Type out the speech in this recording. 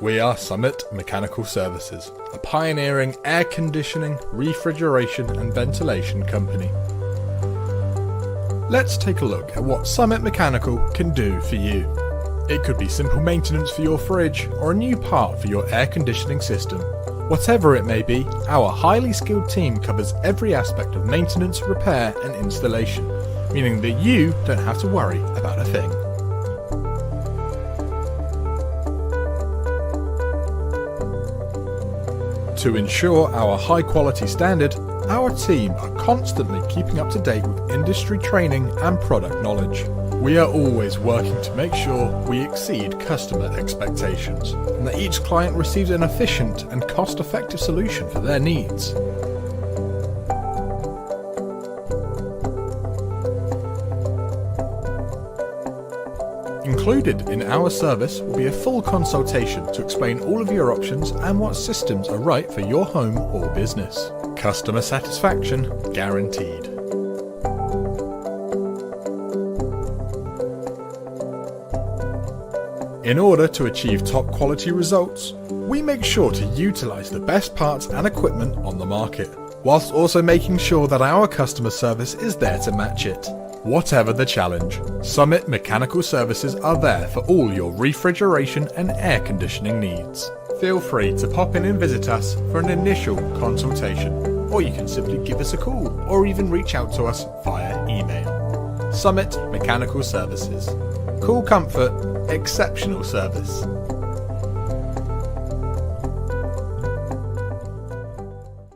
We are Summit Mechanical Services, a pioneering air conditioning, refrigeration and ventilation company. Let's take a look at what Summit Mechanical can do for you. It could be simple maintenance for your fridge or a new part for your air conditioning system. Whatever it may be, our highly skilled team covers every aspect of maintenance, repair and installation, meaning that you don't have to worry about a thing. To ensure our high quality standard, our team are constantly keeping up to date with industry training and product knowledge. We are always working to make sure we exceed customer expectations and that each client receives an efficient and cost-effective solution for their needs. Included in our service will be a full consultation to explain all of your options and what systems are right for your home or business. Customer satisfaction guaranteed. In order to achieve top quality results, we make sure to utilize the best parts and equipment on the market, whilst also making sure that our customer service is there to match it. Whatever the challenge, Summit Mechanical Services are there for all your refrigeration and air conditioning needs. Feel free to pop in and visit us for an initial consultation, or you can simply give us a call or even reach out to us via email. Summit Mechanical Services. Cool comfort, exceptional service.